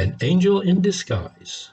an angel in disguise.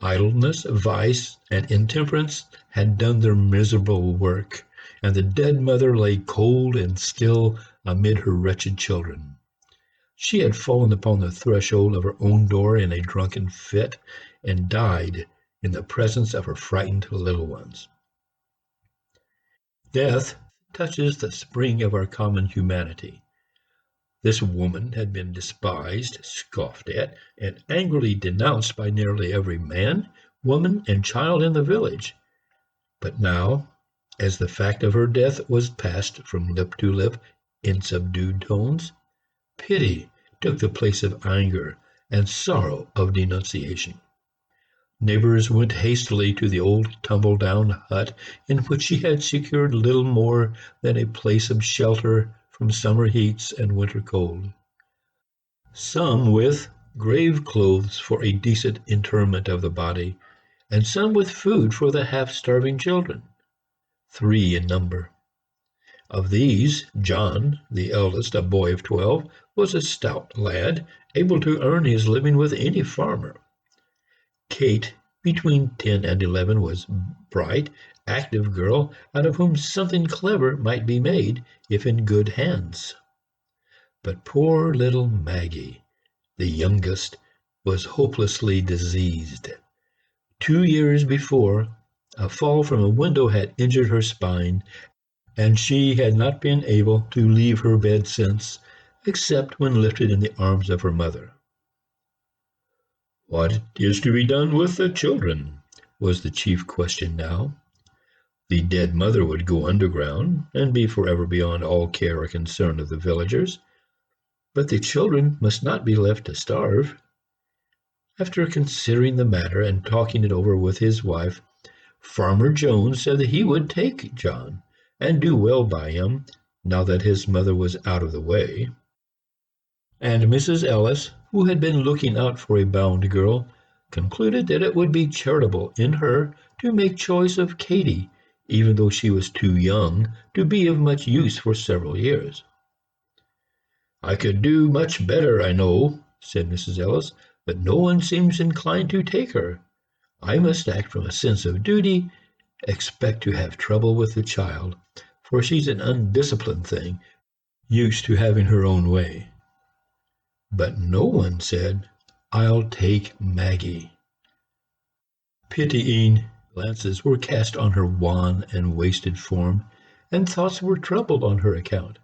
Idleness, vice, and intemperance had done their miserable work, and the dead mother lay cold and still amid her wretched children. She had fallen upon the threshold of her own door in a drunken fit, and died in the presence of her frightened little ones. Death touches the spring of our common humanity. This woman had been despised, scoffed at, and angrily denounced by nearly every man, woman, and child in the village. But now, as the fact of her death was passed from lip to lip in subdued tones, pity took the place of anger and sorrow of denunciation. Neighbors went hastily to the old tumble-down hut in which she had secured little more than a place of shelter from summer heats and winter cold. Some with grave clothes for a decent interment of the body, and some with food for the half-starving children, 3 in number. Of these, John, the eldest, a boy of 12, was a stout lad, able to earn his living with any farmer. Kate, between 10 and 11, was a bright, active girl out of whom something clever might be made if in good hands. But poor little Maggie, the youngest, was hopelessly diseased. 2 years before, a fall from a window had injured her spine, and she had not been able to leave her bed since, except when lifted in the arms of her mother. What is to be done with the children? Was the chief question now. The dead mother would go underground and be forever beyond all care or concern of the villagers, but the children must not be left to starve. After considering the matter and talking it over with his wife, Farmer Jones said that he would take John and do well by him, now that his mother was out of the way. And Mrs. Ellis, who had been looking out for a bound girl, concluded that it would be charitable in her to make choice of Katy, even though she was too young to be of much use for several years. "I could do much better, I know," said Mrs. Ellis, "but no one seems inclined to take her. I must act from a sense of duty, expect to have trouble with the child, for she's an undisciplined thing, used to having her own way." But no one said, "I'll take Maggie." Pitying glances were cast on her wan and wasted form, and thoughts were troubled on her account.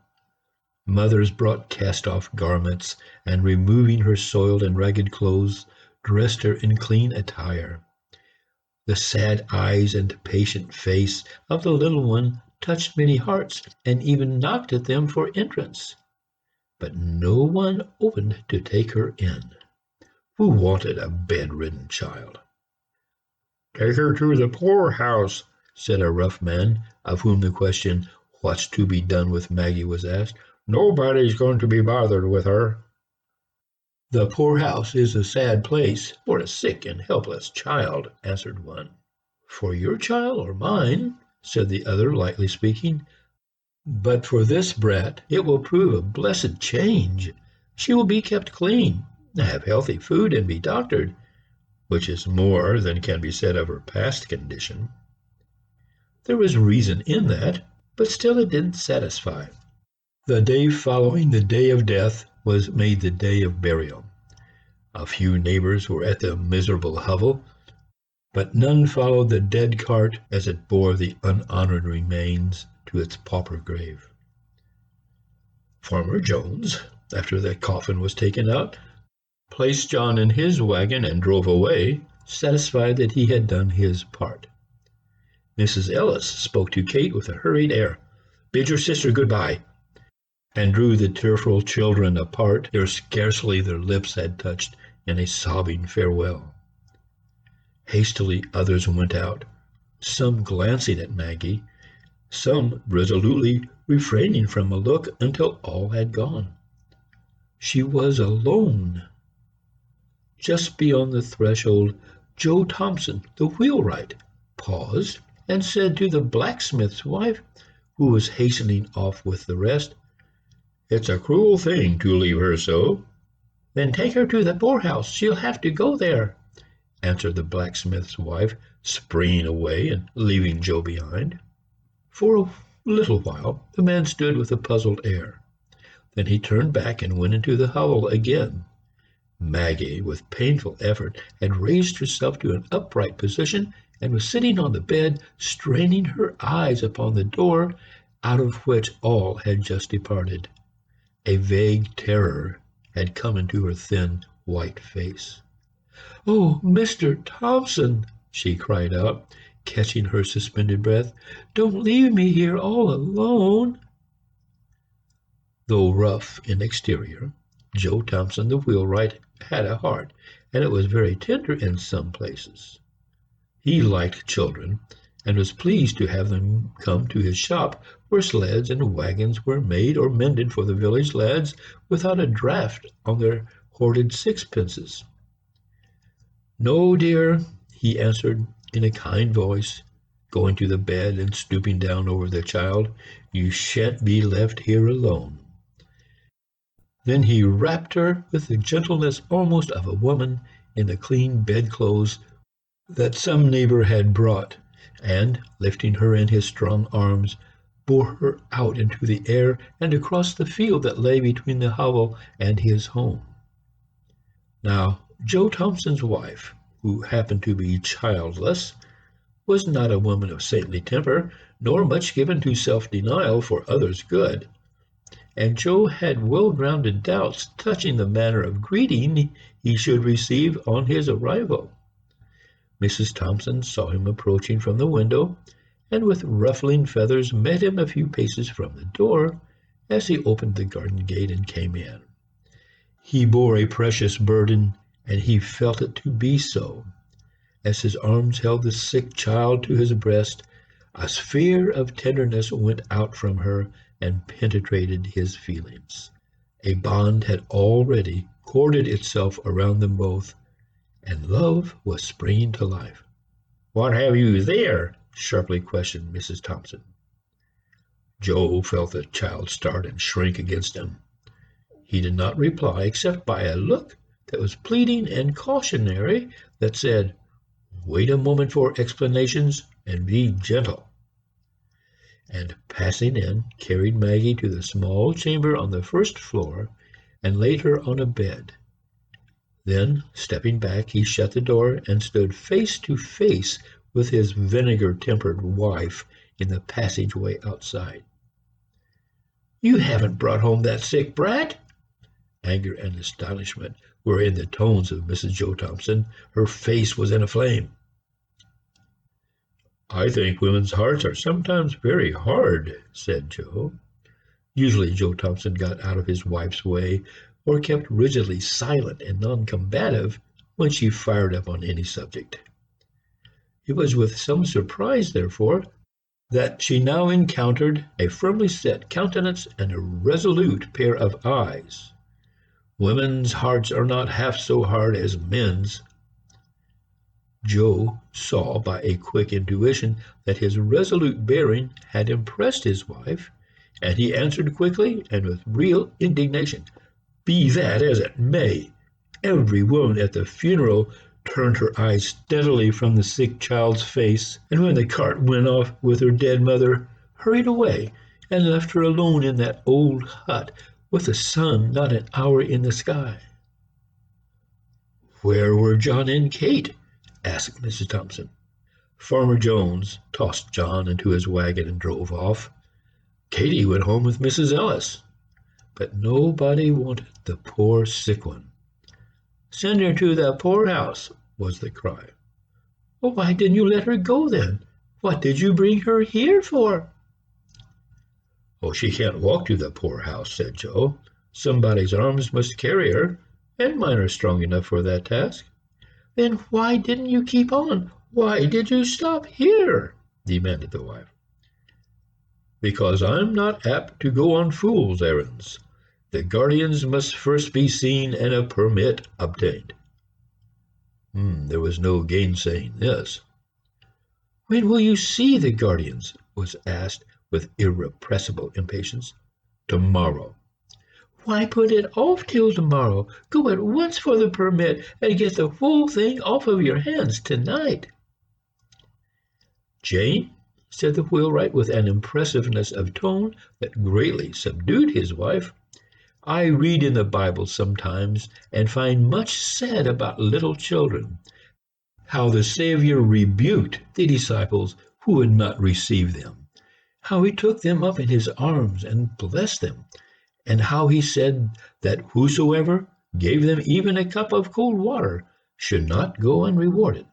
Mothers brought cast-off garments, and removing her soiled and ragged clothes, dressed her in clean attire. The sad eyes and patient face of the little one touched many hearts, and even knocked at them for entrance. But no one opened to take her in. Who wanted a bedridden child? "Take her to the poorhouse," said a rough man, of whom the question, "What's to be done with Maggie?" was asked. "Nobody's going to be bothered with her." "The poorhouse is a sad place for a sick and helpless child," answered one. "For your child or mine," said the other, lightly speaking. "But for this brat it will prove a blessed change. She will be kept clean, have healthy food, and be doctored, which is more than can be said of her past condition." There was reason in that, but still it didn't satisfy. The day following the day of death was made the day of burial. A few neighbors were at the miserable hovel, but none followed the dead cart as it bore the unhonored remains to its pauper grave. Farmer Jones, after the coffin was taken out, placed John in his wagon and drove away, satisfied that he had done his part. Mrs. Ellis spoke to Kate with a hurried air. "Bid your sister good-bye," and drew the tearful children apart ere scarcely their lips had touched in a sobbing farewell. Hastily others went out, some glancing at Maggie, some resolutely refraining from a look until all had gone. She was alone. Just beyond the threshold, Joe Thompson, the wheelwright, paused and said to the blacksmith's wife, who was hastening off with the rest, "It's a cruel thing to leave her so." "Then take her to the poorhouse. She'll have to go there," answered the blacksmith's wife, springing away and leaving Joe behind. For a little while the man stood with a puzzled air. Then he turned back and went into the hovel again. Maggie, with painful effort, had raised herself to an upright position and was sitting on the bed, straining her eyes upon the door out of which all had just departed. A vague terror had come into her thin, white face. "Oh, Mr. Thompson!" she cried out, catching her suspended breath. "Don't leave me here all alone." Though rough in exterior, Joe Thompson, the wheelwright, had a heart, and it was very tender in some places. He liked children, and was pleased to have them come to his shop, where sleds and wagons were made or mended for the village lads without a draft on their hoarded sixpences. "No, dear," he answered in a kind voice, going to the bed and stooping down over the child. "You shan't be left here alone." Then he wrapped her with the gentleness almost of a woman in the clean bedclothes that some neighbor had brought, and, lifting her in his strong arms, bore her out into the air and across the field that lay between the hovel and his home. Now, Joe Thompson's wife, who happened to be childless, was not a woman of saintly temper, nor much given to self-denial for others' good, and Joe had well-grounded doubts touching the manner of greeting he should receive on his arrival. Mrs. Thompson saw him approaching from the window, and with ruffling feathers met him a few paces from the door as he opened the garden gate and came in. He bore a precious burden, and he felt it to be so. As his arms held the sick child to his breast, a sphere of tenderness went out from her and penetrated his feelings. A bond had already corded itself around them both, and love was springing to life. "What have you there?" sharply questioned Mrs. Thompson. Joe felt the child start and shrink against him. He did not reply except by a look that was pleading and cautionary, that said, "Wait a moment for explanations, and be gentle," and passing in, carried Maggie to the small chamber on the first floor and laid her on a bed. Then, stepping back, he shut the door and stood face to face with his vinegar-tempered wife in the passageway outside. "You haven't brought home that sick brat?" Anger and astonishment were in the tones of Mrs. Joe Thompson. Her face was in a flame. "I think women's hearts are sometimes very hard," said Joe. Usually Joe Thompson got out of his wife's way, or kept rigidly silent and non-combative when she fired up on any subject. It was with some surprise, therefore, that she now encountered a firmly set countenance and a resolute pair of eyes. Women's hearts are not half so hard as men's. Joe saw by a quick intuition that his resolute bearing had impressed his wife, and he answered quickly and with real indignation, "Be that as it may, every woman at the funeral turned her eyes steadily from the sick child's face, and when the cart went off with her dead mother, hurried away and left her alone in that old hut with the sun not an hour in the sky." "Where were John and Kate?" asked Mrs. Thompson. Farmer Jones tossed John into his wagon and drove off. Katie went home with Mrs. Ellis, but nobody wanted the poor sick one. "Send her to the poorhouse," was the cry. "Well, why didn't you let her go then? What did you bring her here for?" "Oh, she can't walk to the poorhouse," said Joe. "Somebody's arms must carry her, and mine are strong enough for that task." "Then why didn't you keep on? Why did you stop here?" demanded the wife. "Because I'm not apt to go on fool's errands. The guardians must first be seen and a permit obtained." There was no gainsaying this. "When will you see the guardians?" was asked with irrepressible impatience. "Tomorrow." Why put it off till tomorrow? Go at once for the permit and get the whole thing off of your hands tonight." "Jane," said the wheelwright with an impressiveness of tone that greatly subdued his wife, "I read in the Bible sometimes and find much said about little children, how the Savior rebuked the disciples who would not receive them, how he took them up in his arms and blessed them, and how he said that whosoever gave them even a cup of cold water should not go unrewarded.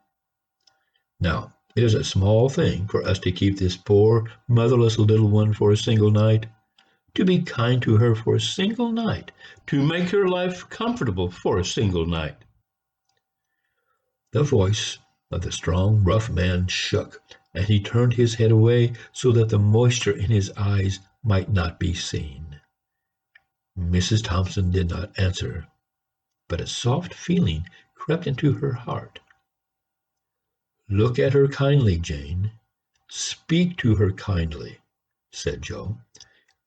Now, it is a small thing for us to keep this poor, motherless little one for a single night, to be kind to her for a single night, to make her life comfortable for a single night." The voice of the strong, rough man shook, and he turned his head away so that the moisture in his eyes might not be seen. Mrs. Thompson did not answer, but a soft feeling crept into her heart. "Look at her kindly, Jane. Speak to her kindly," said Joe.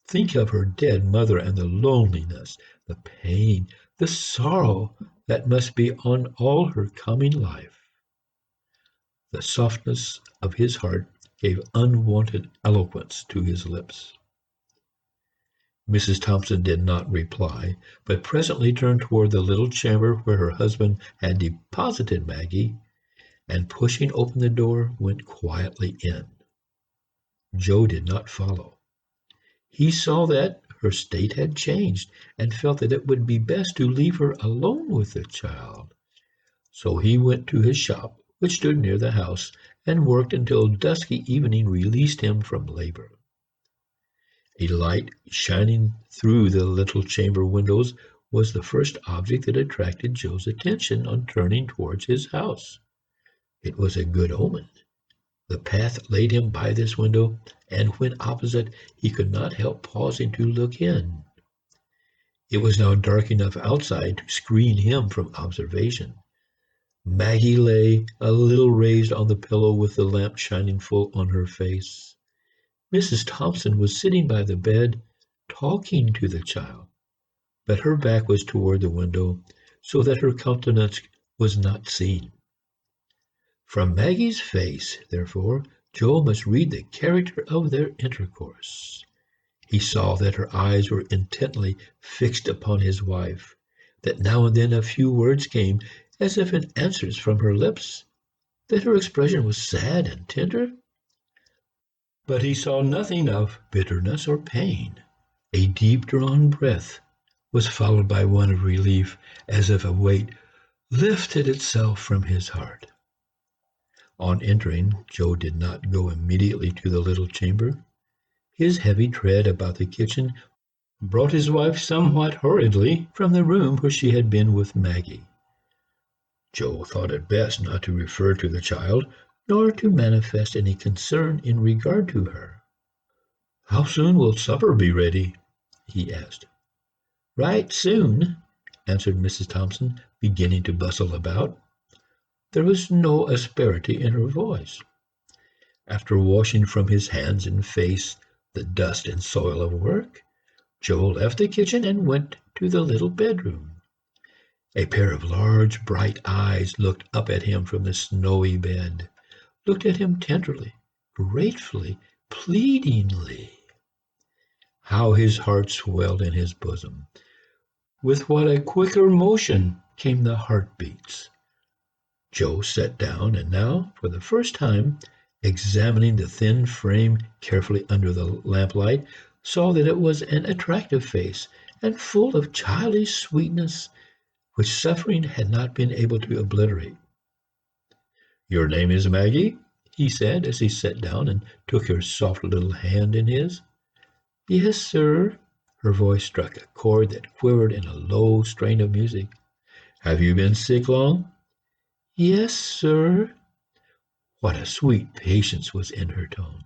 "Think of her dead mother and the loneliness, the pain, the sorrow that must be on all her coming life." The softness of his heart gave unwonted eloquence to his lips. Mrs. Thompson did not reply, but presently turned toward the little chamber where her husband had deposited Maggie, and pushing open the door, went quietly in. Joe did not follow. He saw that her state had changed, and felt that it would be best to leave her alone with the child. So he went to his shop, which stood near the house, and worked until dusky evening released him from labor. A light shining through the little chamber windows was the first object that attracted Joe's attention on turning towards his house. It was a good omen. The path laid him by this window, and when opposite, he could not help pausing to look in. It was now dark enough outside to screen him from observation. Maggie lay a little raised on the pillow with the lamp shining full on her face. Mrs. Thompson was sitting by the bed, talking to the child, but her back was toward the window, so that her countenance was not seen. From Maggie's face, therefore, Joe must read the character of their intercourse. He saw that her eyes were intently fixed upon his wife, that now and then a few words came as if in answers from her lips, that her expression was sad and tender. But he saw nothing of bitterness or pain. A deep-drawn breath was followed by one of relief, as if a weight lifted itself from his heart. On entering, Joe did not go immediately to the little chamber. His heavy tread about the kitchen brought his wife somewhat hurriedly from the room where she had been with Maggie. Joe thought it best not to refer to the child, nor to manifest any concern in regard to her. "How soon will supper be ready?" he asked. "Right soon," answered Mrs. Thompson, beginning to bustle about. There was no asperity in her voice. After washing from his hands and face the dust and soil of work, Joe left the kitchen and went to the little bedroom. A pair of large, bright eyes looked up at him from the snowy bed, looked at him tenderly, gratefully, pleadingly. How his heart swelled in his bosom! With what a quicker motion came the heartbeats! Joe sat down, and now, for the first time, examining the thin frame carefully under the lamplight, saw that it was an attractive face, and full of childish sweetness, which suffering had not been able to obliterate. "Your name is Maggie?" he said, as he sat down and took her soft little hand in his. "Yes, sir." Her voice struck a chord that quivered in a low strain of music. "Have you been sick long?" "Yes, sir." What a sweet patience was in her tone.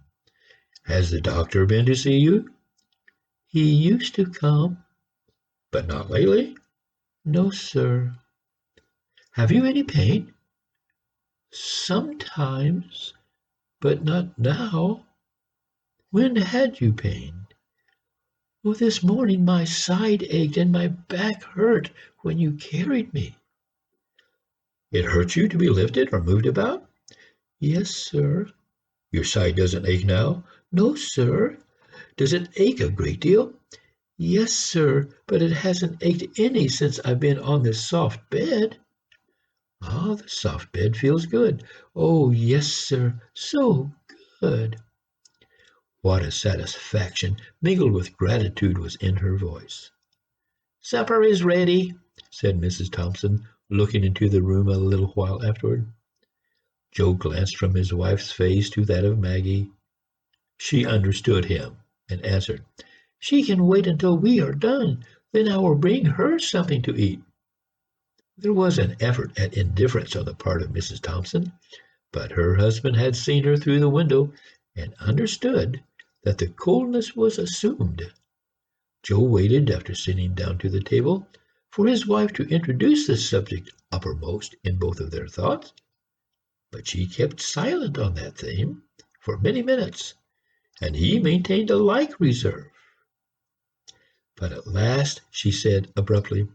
"Has the doctor been to see you?" "He used to come." "But not lately?" "No, sir." "Have you any pain?" "Sometimes, but not now." "When had you pain?" Well, this morning my side ached and my back hurt when you carried me. It hurt you to be lifted or moved about? Yes, sir. Your side doesn't ache now? No, sir. Does it ache a great deal? Yes, sir, but it hasn't ached any since I've been on this soft bed. Ah, the soft bed feels good. Oh, yes, sir, so good. What a satisfaction mingled with gratitude was in her voice. Supper is ready, said Mrs. Thompson, looking into the room a little while afterward. Joe glanced from his wife's face to that of Maggie. She understood him and answered, She can wait until we are done. Then I will bring her something to eat. There was an effort at indifference on the part of Mrs. Thompson, but her husband had seen her through the window and understood that the coldness was assumed. Joe waited, after sitting down to the table, for his wife to introduce the subject uppermost in both of their thoughts, but she kept silent on that theme for many minutes, and he maintained a like reserve. But at last she said abruptly,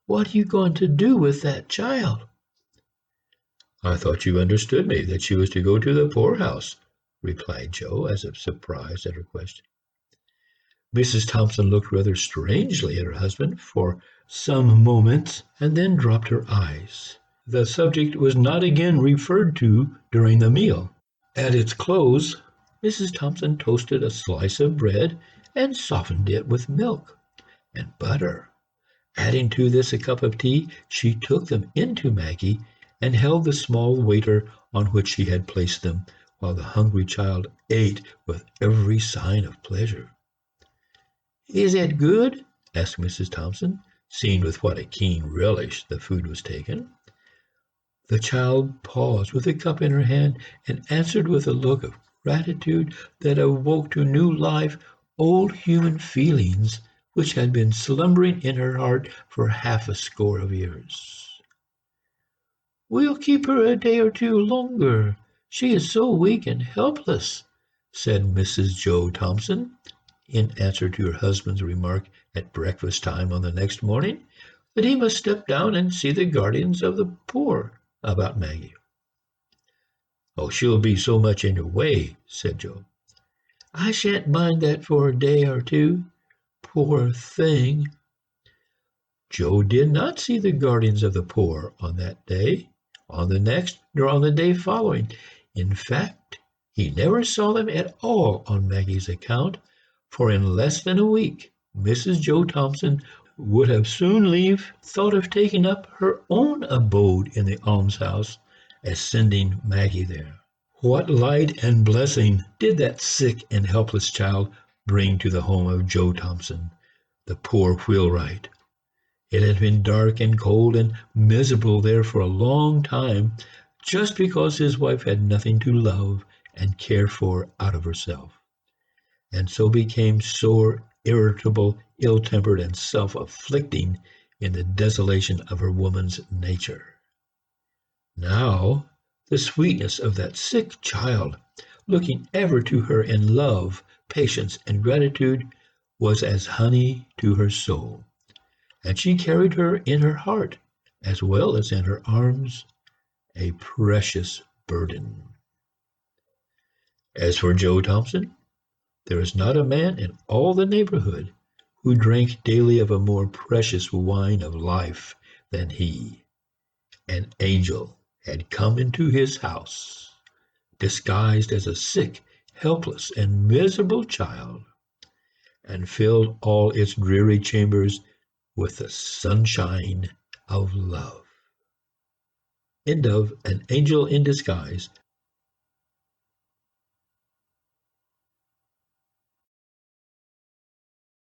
What are you going to do with that child? I thought you understood me, that she was to go to the poorhouse, replied Joe, as if surprised at her question. Mrs. Thompson looked rather strangely at her husband for some moments, and then dropped her eyes. The subject was not again referred to during the meal. At its close, Mrs. Thompson toasted a slice of bread and softened it with milk and butter. Adding to this a cup of tea, she took them into Maggie and held the small waiter on which she had placed them, while the hungry child ate with every sign of pleasure. Is it good? Asked Mrs. Thompson, seeing with what a keen relish the food was taken. The child paused with the cup in her hand and answered with a look of gratitude that awoke to new life old human feelings which had been slumbering in her heart for half a score of years. We'll keep her a day or two longer. She is so weak and helpless, said Mrs. Joe Thompson, in answer to her husband's remark at breakfast time on the next morning that he must step down and see the guardians of the poor about Maggie. Oh, she'll be so much in your way, said Joe. I shan't mind that for a day or two. Poor thing. Joe did not see the guardians of the poor on that day, on the next, nor on the day following. In fact, he never saw them at all on Maggie's account, for in less than a week Mrs. Joe Thompson would have soon thought of taking up her own abode in the almshouse, as sending Maggie there. What light and blessing did that sick and helpless child bring to the home of Joe Thompson, the poor wheelwright? It had been dark and cold and miserable there for a long time, just because his wife had nothing to love and care for out of herself, and so became sore, irritable, ill-tempered, and self-afflicting in the desolation of her woman's nature. Now the sweetness of that sick child, looking ever to her in love, patience, and gratitude, was as honey to her soul, and she carried her in her heart as well as in her arms, a precious burden. As for Joe Thompson, there is not a man in all the neighborhood who drank daily of a more precious wine of life than he. An angel had come into his house, disguised as a sick, helpless, and miserable child, and filled all its dreary chambers with the sunshine of love. End of An Angel in Disguise